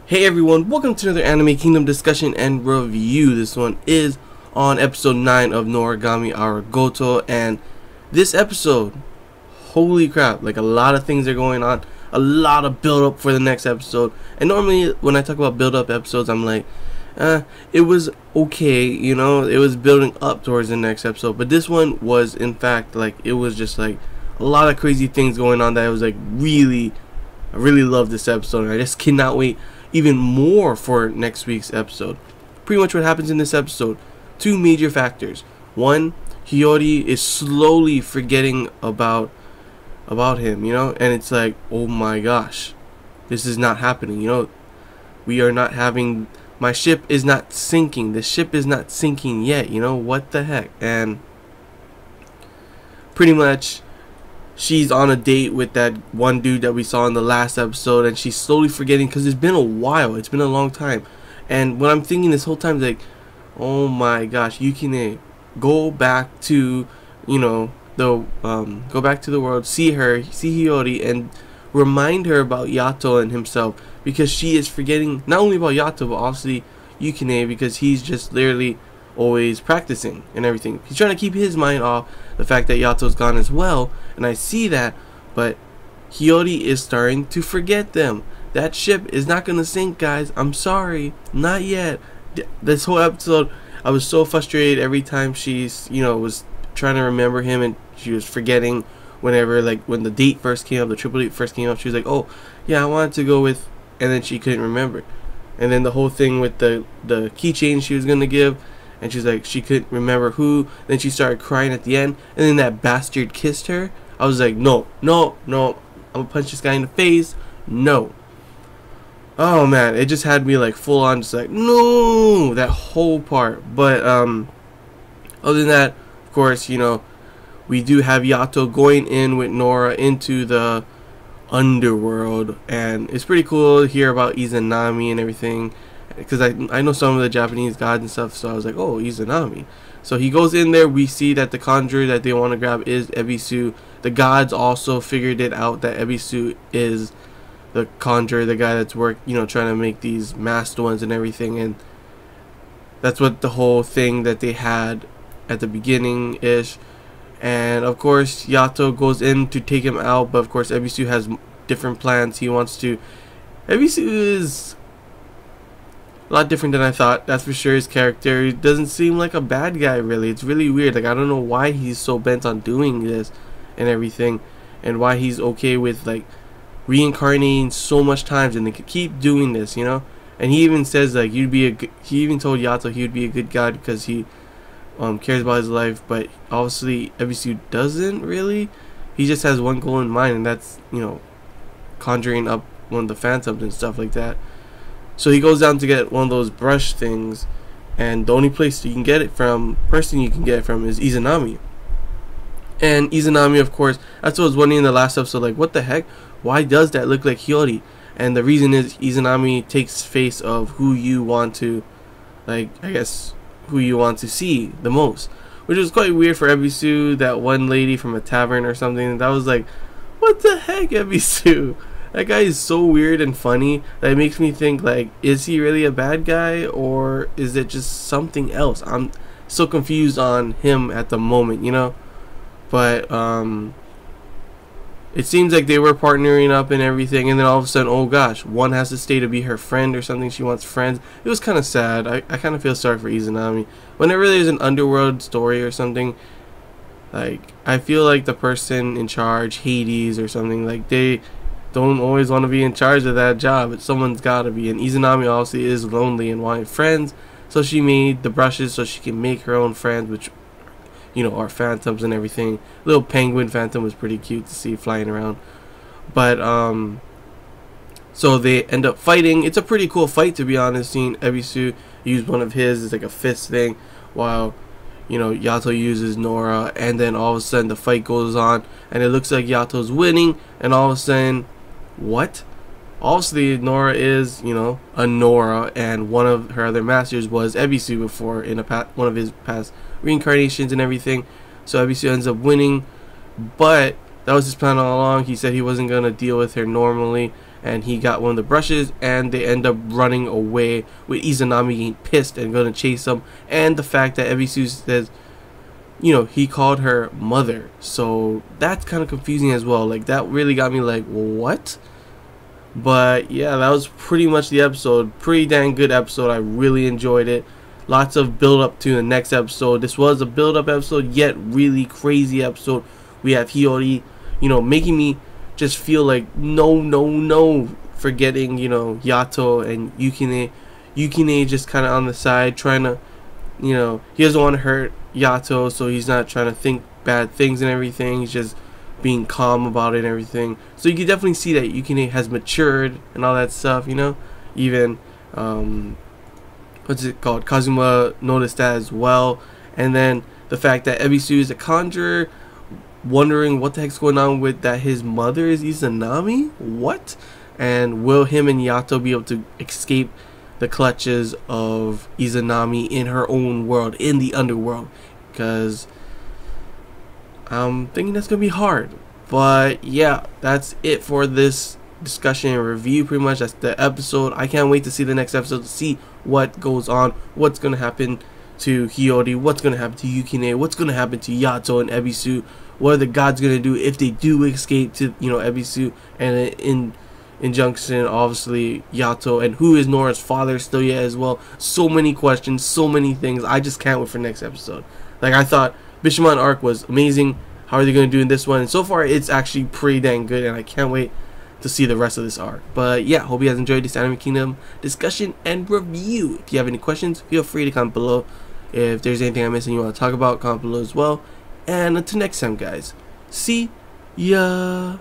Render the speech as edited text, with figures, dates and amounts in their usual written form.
Hey everyone, welcome to another Anime Kingdom discussion and review. This one is on episode 9 of Noragami Aragoto, and this episode, holy crap, like a lot of things are going on, a lot of build up for the next episode. And normally when I talk about build up episodes, I'm like, it was okay, you know, it was building up towards the next episode. But this one was, in fact, like, it was just like a lot of crazy things going on that I was like, I really love this episode, and I just cannot wait even more for next week's episode. Pretty much what happens in this episode, two major factors. One, Hiyori is slowly forgetting about him, you know, and it's like, oh my gosh, this is not happening, you know, we are not having, my ship is not sinking, the ship is not sinking yet, you know, what the heck. And pretty much she's on a date with that one dude that we saw in the last episode, and she's slowly forgetting because it's been a while, it's been a long time. And what I'm thinking this whole time is like, oh my gosh, Yukine, go back to, you know, go back to the world, see Hiyori, and remind her about Yato and himself, because she is forgetting not only about Yato but obviously Yukine, because he's just literally always practicing and everything. He's trying to keep his mind off the fact that Yato's gone as well, and I see that, but Hiyori is starting to forget them. That ship is not gonna sink, guys. I'm sorry, not yet. This whole episode, I was so frustrated every time she's, you know, was trying to remember him, and she was forgetting whenever, like, when the date first came up, the triple date first came up, she was like, oh yeah, I wanted to go with, and then she couldn't remember. And then the whole thing with the keychain she was gonna give, and she's like, she couldn't remember who. Then she started crying at the end, and then that bastard kissed her. I was like, no, I'm gonna punch this guy in the face. No. Oh man, it just had me like full on, just like, no, that whole part. But other than that, of course, you know, we do have Yato going in with Nora into the underworld, and it's pretty cool to hear about Izanami and everything, because I know some of the Japanese gods and stuff, so I was like, oh, Izanami. So he goes in there, we see that the conjurer that they want to grab is Ebisu. The gods also figured it out that Ebisu is the conjurer, the guy that's trying to make these masked ones and everything, and that's what the whole thing that they had at the beginning-ish. And of course Yato goes in to take him out, but of course Ebisu has different plans. Ebisu is a lot different than I thought, that's for sure. His character, he doesn't seem like a bad guy, really. It's really weird. Like, I don't know why he's so bent on doing this and everything, and why he's okay with, like, reincarnating so much times, and they could keep doing this, you know. And he even says, like, he even told Yato he would be a good god because he cares about his life, but obviously Ebisu doesn't really. He just has one goal in mind, and that's, you know, conjuring up one of the phantoms and stuff like that. So he goes down to get one of those brush things, and the only place you can get it from, person you can get it from, is Izanami. And Izanami, of course, that's what I was wondering in the last episode, like, what the heck? Why does that look like Hiyori? And the reason is Izanami takes face of who you want to, like, I guess, who you want to see the most. Which was quite weird for Ebisu, that one lady from a tavern or something. That was like, what the heck, Ebisu? That guy is so weird and funny that it makes me think, like, is he really a bad guy, or is it just something else? I'm so confused on him at the moment, you know. But it seems like they were partnering up and everything, and then all of a sudden, oh gosh, one has to stay to be her friend or something. She wants friends. It was kind of sad. I kind of feel sorry for Izanami. Whenever there's an underworld story or something, like, I feel like the person in charge, Hades or something, like, they don't always want to be in charge of that job, but someone's got to be. And Izanami obviously is lonely and wanting friends, so she made the brushes so she can make her own friends, which, you know, are phantoms and everything. Little penguin phantom was pretty cute to see flying around. But so they end up fighting. It's a pretty cool fight, to be honest, seeing Ebisu use one of his, it's like a fist thing, while, you know, Yato uses Nora, and then all of a sudden the fight goes on, and it looks like Yato's winning, and all of a sudden, what? Obviously Nora is, you know, a Nora, and one of her other masters was Ebisu before in one of his past reincarnations and everything. So Ebisu ends up winning, but that was his plan all along. He said he wasn't going to deal with her normally, and he got one of the brushes, and they end up running away with Izanami getting pissed and gonna chase him. And the fact that Ebisu says, you know, he called her mother, so that's kind of confusing as well. Like, that really got me like, what? But yeah, that was pretty much the episode. Pretty dang good episode. I really enjoyed it. Lots of build up to the next episode. This was a build up episode, yet really crazy episode. We have Hiyori, you know, making me just feel like no, forgetting, you know, Yato and Yukine. Yukine just kind of on the side, trying to, you know, he doesn't want to hurt Yato, so he's not trying to think bad things and everything. He's just being calm about it and everything. So you can definitely see that Yukine has matured and all that stuff, you know. Even what's it called, Kazuma noticed that as well. And then the fact that Ebisu is a conjurer, wondering what the heck's going on with that his mother is Izanami. What? And will him and Yato be able to escape the clutches of Izanami in her own world, in the underworld? Because I'm thinking that's gonna be hard. But yeah, that's it for this discussion and review. Pretty much that's the episode. I can't wait to see the next episode, to see what goes on, what's gonna happen to Hiyori, what's gonna happen to Yukine, what's gonna happen to Yato and Ebisu. What are the gods gonna do if they do escape to, you know, Ebisu, and in injunction obviously Yato, and who is Nora's father still yet as well. So many questions, so many things. I just can't wait for next episode. Like, I thought Bishamon arc was amazing. How are they going to do in this one? And so far it's actually pretty dang good, and I can't wait to see the rest of this arc. But yeah, hope you guys enjoyed this Anime Kingdom discussion and review. If you have any questions, feel free to comment below. If there's anything I missed and you want to talk about, comment below as well. And until next time, guys, see ya.